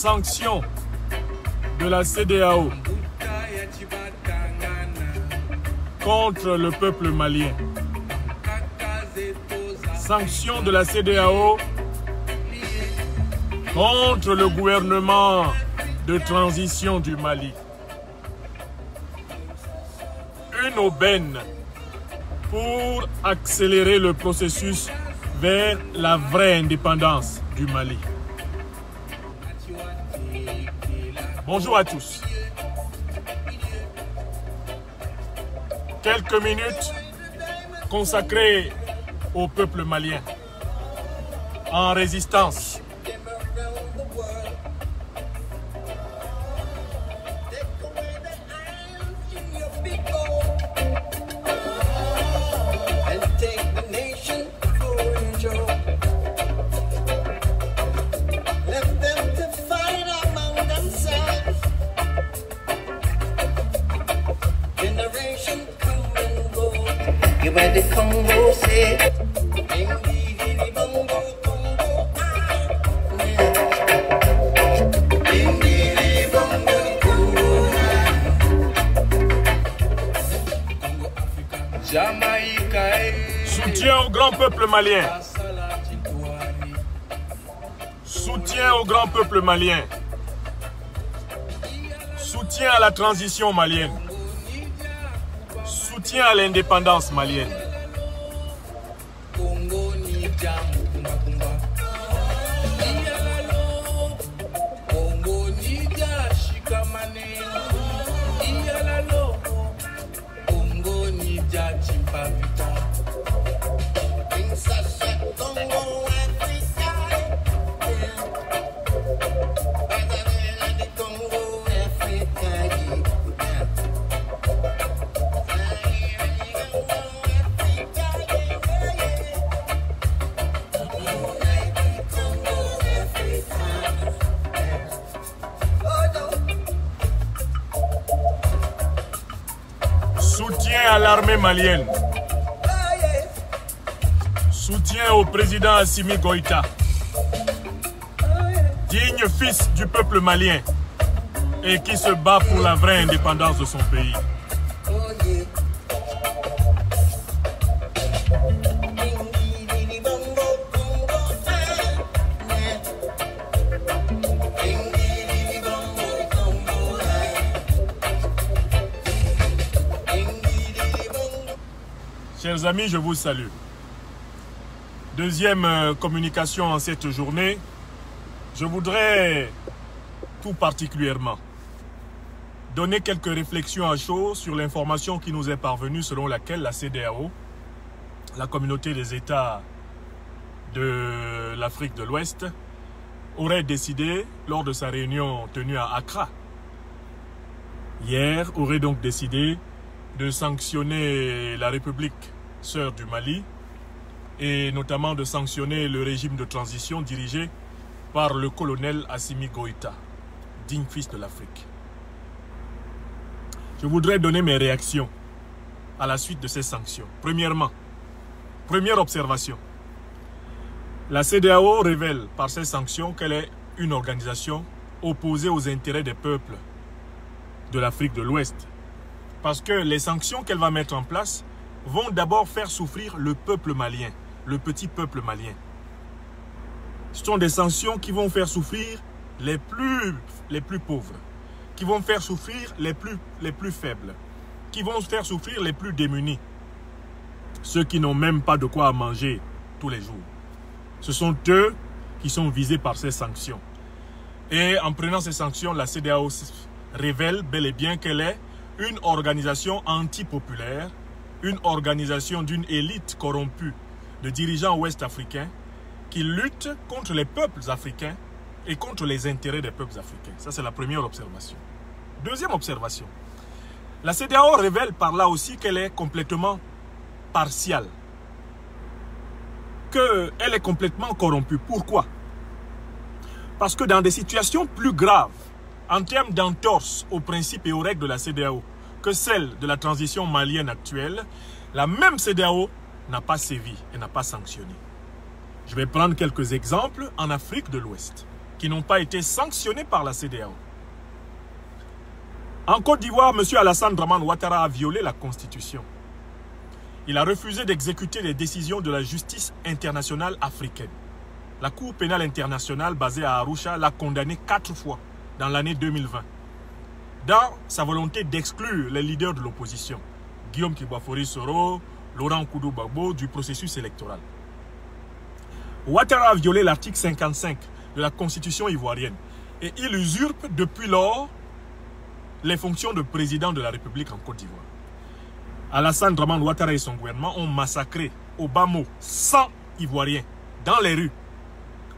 Sanctions de la CEDEAO contre le peuple malien. Sanctions de la CEDEAO contre le gouvernement de transition du Mali. Une aubaine pour accélérer le processus vers la vraie indépendance du Mali. Bonjour à tous. Quelques minutes consacrées au peuple malien en résistance. Soutien au grand peuple malien. Soutien au grand peuple malien. Soutien à la transition malienne. Soutien à l'indépendance malienne. Soutien à l'armée malienne. Soutien au président Assimi Goïta, digne fils du peuple malien et qui se bat pour la vraie indépendance de son pays. Chers amis, je vous salue. Deuxième communication en cette journée, je voudrais tout particulièrement donner quelques réflexions à chaud sur l'information qui nous est parvenue selon laquelle la CEDEAO, la communauté des États de l'Afrique de l'Ouest, aurait décidé, lors de sa réunion tenue à Accra, hier, aurait donc décidé de sanctionner la République sœur du Mali et notamment de sanctionner le régime de transition dirigé par le colonel Assimi Goïta, digne fils de l'Afrique. Je voudrais donner mes réactions à la suite de ces sanctions. Premièrement, première observation, la CEDEAO révèle par ces sanctions qu'elle est une organisation opposée aux intérêts des peuples de l'Afrique de l'Ouest. Parce que les sanctions qu'elle va mettre en place vont d'abord faire souffrir le peuple malien, le petit peuple malien. Ce sont des sanctions qui vont faire souffrir les plus pauvres, qui vont faire souffrir les plus faibles, qui vont faire souffrir les plus démunis, ceux qui n'ont même pas de quoi manger tous les jours. Ce sont eux qui sont visés par ces sanctions. Et en prenant ces sanctions, la CEDEAO révèle bel et bien qu'elle est une organisation antipopulaire, une organisation d'une élite corrompue de dirigeants ouest-africains qui luttent contre les peuples africains et contre les intérêts des peuples africains. Ça, c'est la première observation. Deuxième observation. La CEDEAO révèle par là aussi qu'elle est complètement partiale, qu'elle est complètement corrompue. Pourquoi? Parce que dans des situations plus graves, en termes d'entorse aux principes et aux règles de la CEDEAO, que celle de la transition malienne actuelle, la même CEDEAO n'a pas sévi et n'a pas sanctionné. Je vais prendre quelques exemples en Afrique de l'Ouest. qui n'ont pas été sanctionnés par la CEDEAO. En Côte d'Ivoire, M. Alassane Dramane Ouattara a violé la Constitution. Il a refusé d'exécuter les décisions de la justice internationale africaine. La Cour pénale internationale basée à Arusha l'a condamné 4 fois dans l'année 2020, dans sa volonté d'exclure les leaders de l'opposition, Guillaume Kibafori Soro, Laurent Koudou Gbagbo, du processus électoral. Ouattara a violé l'article 55 de la Constitution ivoirienne et il usurpe depuis lors les fonctions de président de la République en Côte d'Ivoire. Alassane Dramane Ouattara et son gouvernement ont massacré au bas mot 100 Ivoiriens dans les rues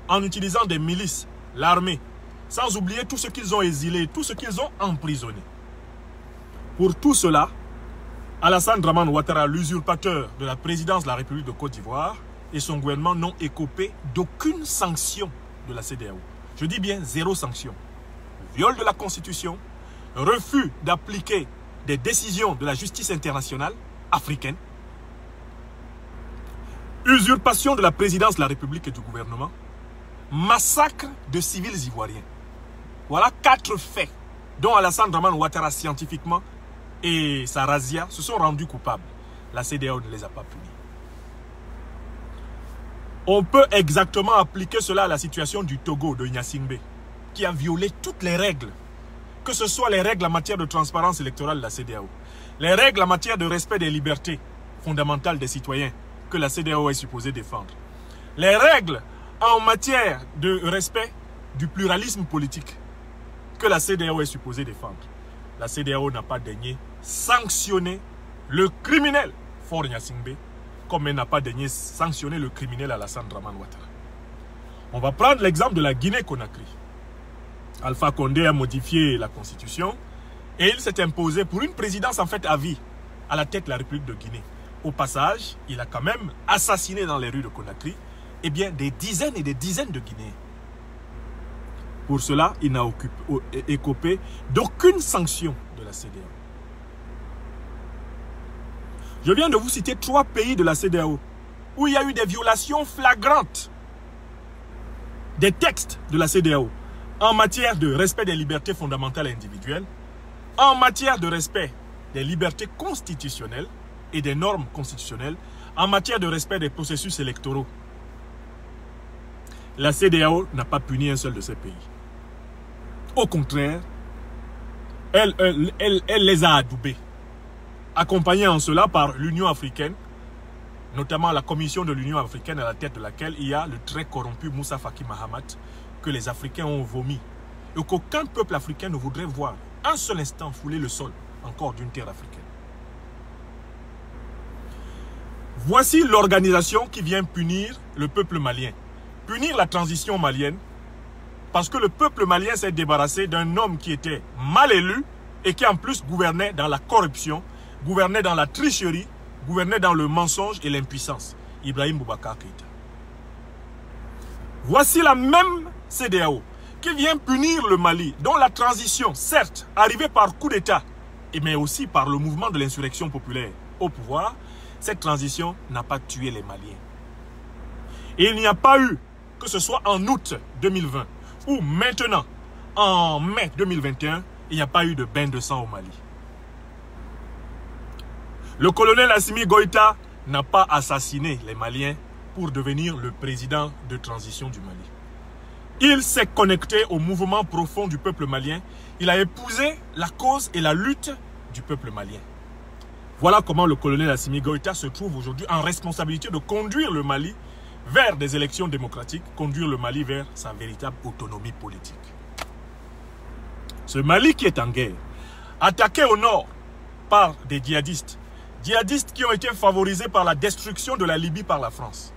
en utilisant des milices, l'armée, sans oublier tout ce qu'ils ont exilé, tout ce qu'ils ont emprisonné. Pour tout cela, Alassane Dramane Ouattara, l'usurpateur de la présidence de la République de Côte d'Ivoire, et son gouvernement n'ont écopé d'aucune sanction de la CEDEAO. Je dis bien 0 sanction. Viol de la Constitution, refus d'appliquer des décisions de la justice internationale africaine, usurpation de la présidence de la République et du gouvernement, massacre de civils ivoiriens. Voilà 4 faits dont Alassane Dramane Ouattara scientifiquement et sa razzia se sont rendus coupables. La CEDEAO ne les a pas punis. On peut exactement appliquer cela à la situation du Togo de Gnassingbé, qui a violé toutes les règles, que ce soit les règles en matière de transparence électorale de la CEDEAO, les règles en matière de respect des libertés fondamentales des citoyens que la CEDEAO est supposée défendre, les règles en matière de respect du pluralisme politique que la CEDEAO est supposée défendre. La CEDEAO n'a pas daigné sanctionner le criminel Faure Gnassingbé, comme elle n'a pas daigné sanctionner le criminel Alassane Dramane Ouattara. On va prendre l'exemple de la Guinée-Conakry. Alpha Condé a modifié la constitution et il s'est imposé pour une présidence en fait à vie à la tête de la République de Guinée. Au passage, il a quand même assassiné dans les rues de Conakry des dizaines et des dizaines de Guinéens. Pour cela, il n'a écopé d'aucune sanction de la CEDEAO. Je viens de vous citer 3 pays de la CEDEAO où il y a eu des violations flagrantes des textes de la CEDEAO en matière de respect des libertés fondamentales et individuelles, en matière de respect des libertés constitutionnelles et des normes constitutionnelles, en matière de respect des processus électoraux. La CEDEAO n'a pas puni un seul de ces pays. Au contraire, elle les a adoubés, accompagnés en cela par l'Union africaine, notamment la commission de l'Union africaine à la tête de laquelle il y a le très corrompu Moussa Faki Mahamat, que les Africains ont vomi et qu'aucun peuple africain ne voudrait voir un seul instant fouler le sol encore d'une terre africaine. Voici l'organisation qui vient punir le peuple malien, punir la transition malienne, parce que le peuple malien s'est débarrassé d'un homme qui était mal élu et qui en plus gouvernait dans la corruption, gouvernait dans la tricherie, gouvernait dans le mensonge et l'impuissance. Ibrahim Boubacar Keïta. Voici la même CEDEAO qui vient punir le Mali, dont la transition, certes, arrivée par coup d'État, mais aussi par le mouvement de l'insurrection populaire au pouvoir, cette transition n'a pas tué les Maliens. Et il n'y a pas eu, que ce soit en août 2020 ou maintenant, en mai 2021, il n'y a pas eu de bain de sang au Mali. Le colonel Assimi Goïta n'a pas assassiné les Maliens pour devenir le président de transition du Mali. Il s'est connecté au mouvement profond du peuple malien. Il a épousé la cause et la lutte du peuple malien. Voilà comment le colonel Assimi Goïta se trouve aujourd'hui en responsabilité de conduire le Mali vers des élections démocratiques, conduire le Mali vers sa véritable autonomie politique. Ce Mali qui est en guerre, attaqué au nord par des djihadistes qui ont été favorisés par la destruction de la Libye par la France.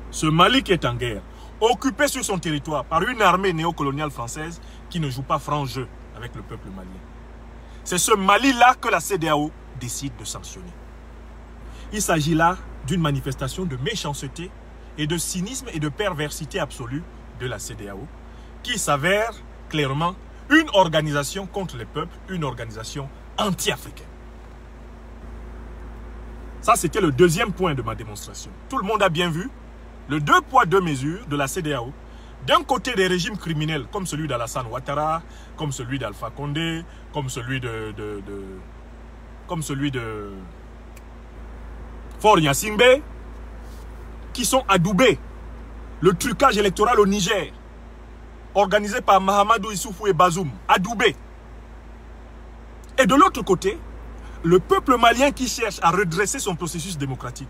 Ce Mali qui est en guerre, occupé sur son territoire par une armée néocoloniale française qui ne joue pas franc jeu avec le peuple malien. C'est ce Mali-là que la CEDEAO décide de sanctionner. Il s'agit là d'une manifestation de méchanceté et de cynisme et de perversité absolue de la CEDEAO qui s'avère clairement une organisation contre les peuples, une organisation anti-africaine. Ça, c'était le deuxième point de ma démonstration. Tout le monde a bien vu le 2 poids 2 mesures de la CEDEAO D'un côté, des régimes criminels comme celui d'Alassane Ouattara, comme celui d'Alpha Condé, comme celui de Faure Gnassingbé, qui sont adoubés. Le trucage électoral au Niger, organisé par Mahamadou Issoufou et Bazoum, adoubé. Et de l'autre côté, le peuple malien qui cherche à redresser son processus démocratique,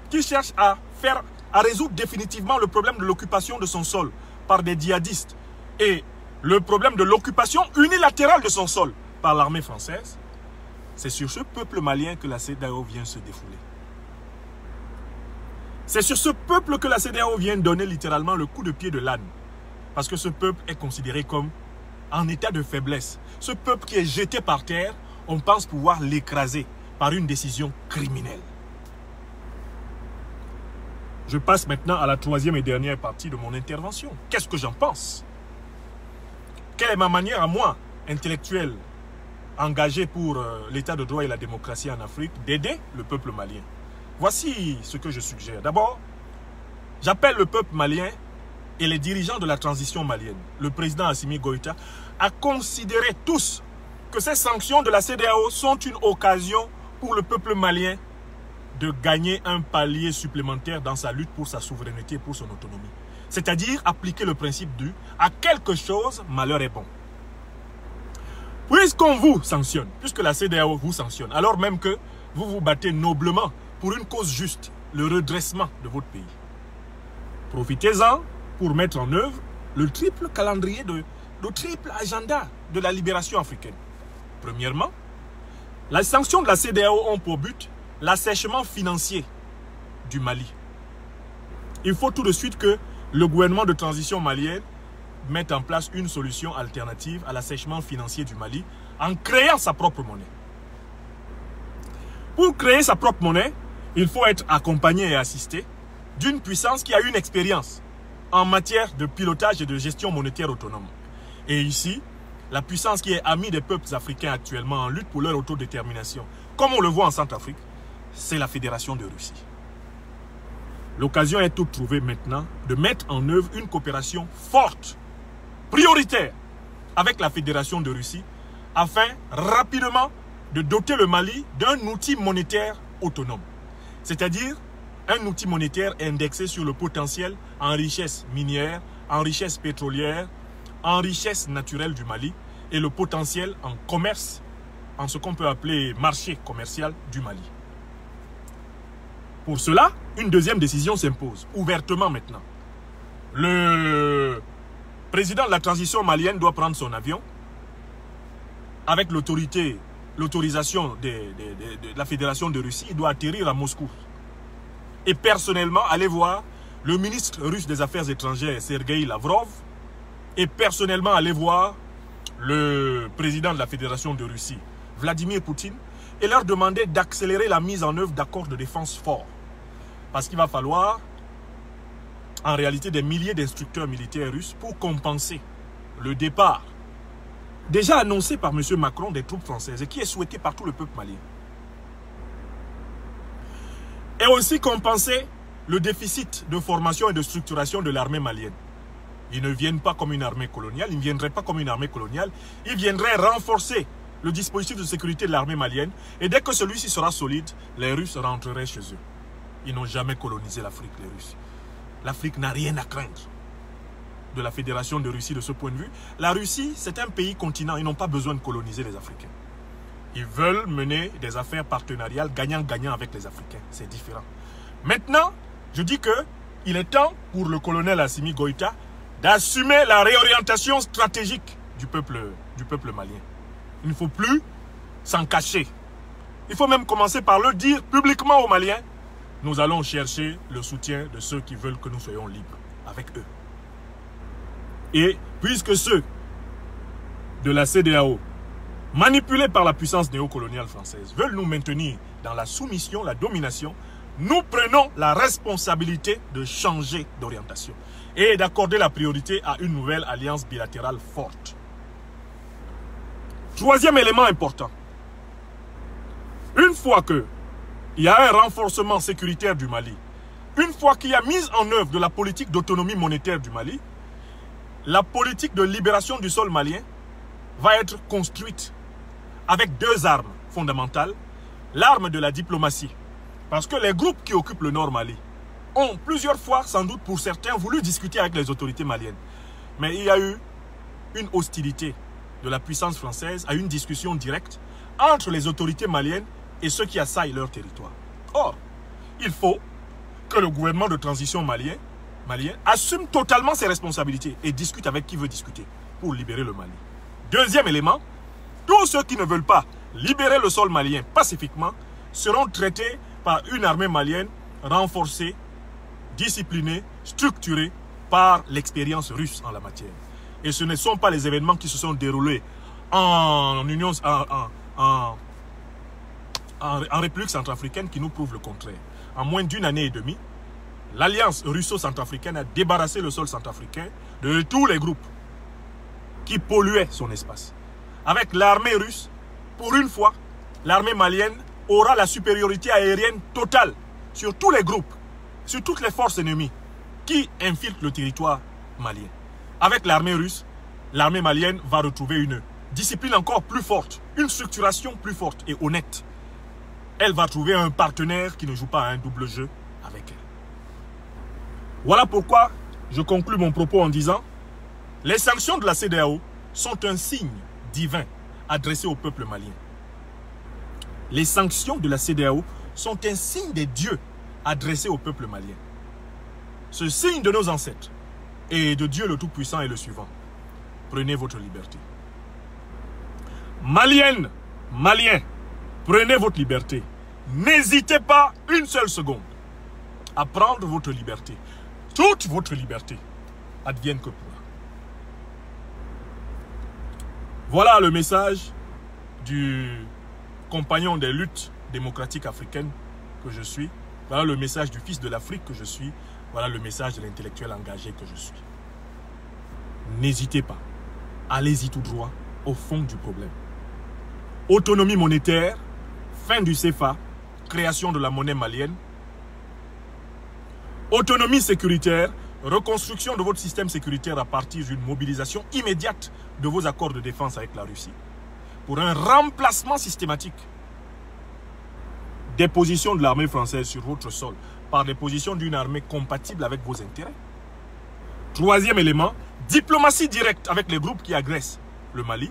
qui cherche à résoudre définitivement le problème de l'occupation de son sol par des djihadistes et le problème de l'occupation unilatérale de son sol par l'armée française, c'est sur ce peuple malien que la CEDEAO vient se défouler. C'est sur ce peuple que la CEDEAO vient donner littéralement le coup de pied de l'âne. Parce que ce peuple est considéré comme en état de faiblesse. Ce peuple qui est jeté par terre, on pense pouvoir l'écraser par une décision criminelle. Je passe maintenant à la troisième et dernière partie de mon intervention. Qu'est-ce que j'en pense? Quelle est ma manière à moi, intellectuel, engagé pour l'état de droit et la démocratie en Afrique, d'aider le peuple malien? Voici ce que je suggère. D'abord, j'appelle le peuple malien et les dirigeants de la transition malienne, le président Assimi Goïta, à considérer tous que ces sanctions de la CEDEAO sont une occasion pour le peuple malien de gagner un palier supplémentaire dans sa lutte pour sa souveraineté et pour son autonomie. C'est-à-dire appliquer le principe du « à quelque chose, malheur est bon ». Puisqu'on vous sanctionne, puisque la CEDEAO vous sanctionne, alors même que vous vous battez noblement pour une cause juste, le redressement de votre pays. Profitez-en pour mettre en œuvre le triple calendrier, le triple agenda de la libération africaine. Premièrement, les sanctions de la CEDEAO ont pour but l'assèchement financier du Mali. Il faut tout de suite que le gouvernement de transition malienne mette en place une solution alternative à l'assèchement financier du Mali en créant sa propre monnaie. Pour créer sa propre monnaie, il faut être accompagné et assisté d'une puissance qui a une expérience en matière de pilotage et de gestion monétaire autonome. Et ici, la puissance qui est amie des peuples africains actuellement en lutte pour leur autodétermination, comme on le voit en Centrafrique, c'est la Fédération de Russie. L'occasion est toute trouvée maintenant de mettre en œuvre une coopération forte, prioritaire, avec la Fédération de Russie, afin rapidement de doter le Mali d'un outil monétaire autonome. C'est-à-dire un outil monétaire indexé sur le potentiel en richesse minière, en richesse pétrolière, en richesse naturelle du Mali et le potentiel en commerce, en ce qu'on peut appeler marché commercial du Mali. Pour cela, une deuxième décision s'impose, ouvertement maintenant. Le président de la transition malienne doit prendre son avion avec l'autorisation de la Fédération de Russie. Il doit atterrir à Moscou et personnellement aller voir le ministre russe des Affaires étrangères, Sergueï Lavrov, et personnellement aller voir le président de la Fédération de Russie, Vladimir Poutine, et leur demander d'accélérer la mise en œuvre d'accords de défense forts. Parce qu'il va falloir, en réalité, des milliers d'instructeurs militaires russes pour compenser le départ, déjà annoncé par M. Macron, des troupes françaises, et qui est souhaité par tout le peuple malien. Et aussi compenser le déficit de formation et de structuration de l'armée malienne. Ils ne viennent pas comme une armée coloniale, ils ne viendraient pas comme une armée coloniale, ils viendraient renforcer le dispositif de sécurité de l'armée malienne, et dès que celui-ci sera solide, les Russes rentreraient chez eux. Ils n'ont jamais colonisé l'Afrique, les Russes. L'Afrique n'a rien à craindre de la Fédération de Russie de ce point de vue. La Russie, c'est un pays continent, ils n'ont pas besoin de coloniser les Africains. Ils veulent mener des affaires partenariales gagnant-gagnant avec les Africains. C'est différent. Maintenant, je dis qu'il est temps pour le colonel Assimi Goïta d'assumer la réorientation stratégique du peuple malien. Il ne faut plus s'en cacher. Il faut même commencer par le dire publiquement aux Maliens. Nous allons chercher le soutien de ceux qui veulent que nous soyons libres avec eux. Et puisque ceux de la CEDEAO, manipulés par la puissance néocoloniale française, veulent nous maintenir dans la soumission, la domination, nous prenons la responsabilité de changer d'orientation et d'accorder la priorité à une nouvelle alliance bilatérale forte. Troisième élément important. Une fois qu'il y a un renforcement sécuritaire du Mali, une fois qu'il y a mise en œuvre de la politique d'autonomie monétaire du Mali, la politique de libération du sol malien va être construite avec deux armes fondamentales. L'arme de la diplomatie. Parce que les groupes qui occupent le Nord Mali ont plusieurs fois, sans doute pour certains, voulu discuter avec les autorités maliennes. Mais il y a eu une hostilité de la puissance française à une discussion directe entre les autorités maliennes et ceux qui assaillent leur territoire. Or, il faut que le gouvernement de transition malien assume totalement ses responsabilités et discute avec qui veut discuter pour libérer le Mali. Deuxième élément, tous ceux qui ne veulent pas libérer le sol malien pacifiquement seront traités par une armée malienne renforcée, disciplinée, structurée par l'expérience russe en la matière. Et ce ne sont pas les événements qui se sont déroulés en République centrafricaine qui nous prouvent le contraire. En moins d'une année et demie, l'alliance russo-centrafricaine a débarrassé le sol centrafricain de tous les groupes qui polluaient son espace. Avec l'armée russe, pour une fois, l'armée malienne aura la supériorité aérienne totale sur tous les groupes, sur toutes les forces ennemies qui infiltrent le territoire malien. Avec l'armée russe, l'armée malienne va retrouver une discipline encore plus forte, une structuration plus forte et honnête. Elle va trouver un partenaire qui ne joue pas à un double jeu avec elle. Voilà pourquoi je conclus mon propos en disant: les sanctions de la CEDEAO sont un signe divin adressé au peuple malien. Les sanctions de la CEDEAO sont un signe des dieux adressé au peuple malien. Ce signe de nos ancêtres et de Dieu le Tout-Puissant est le suivant: prenez votre liberté. Maliennes, Maliens, prenez votre liberté. N'hésitez pas une seule seconde à prendre votre liberté. Toute votre liberté, advienne que pourra. Voilà le message du compagnon des luttes démocratiques africaines que je suis. Voilà le message du fils de l'Afrique que je suis. Voilà le message de l'intellectuel engagé que je suis. N'hésitez pas. Allez-y tout droit au fond du problème. Autonomie monétaire, fin du CFA, création de la monnaie malienne. Autonomie sécuritaire, reconstruction de votre système sécuritaire à partir d'une mobilisation immédiate de vos accords de défense avec la Russie. Pour un remplacement systématique des positions de l'armée française sur votre sol par des positions d'une armée compatible avec vos intérêts. Troisième élément, diplomatie directe avec les groupes qui agressent le Mali.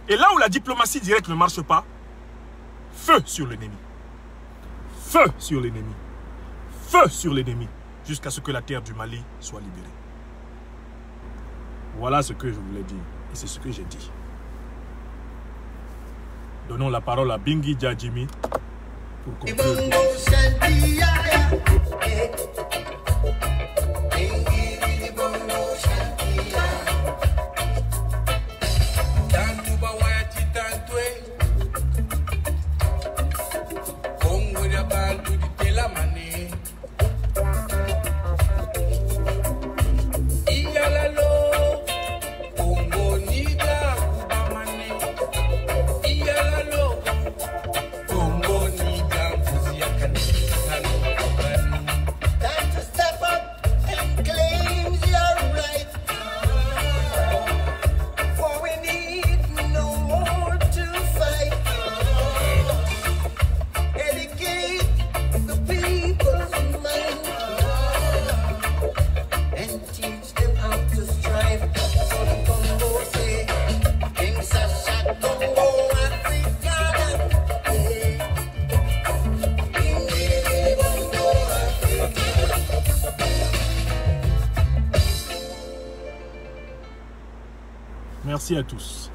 Et là où la diplomatie directe ne marche pas, feu sur l'ennemi. Feu sur l'ennemi. Feu sur l'ennemi. Jusqu'à ce que la terre du Mali soit libérée. Voilà ce que je voulais dire. Et c'est ce que j'ai dit. Donnons la parole à Bingui Djadjimi pour conclure. Merci à tous.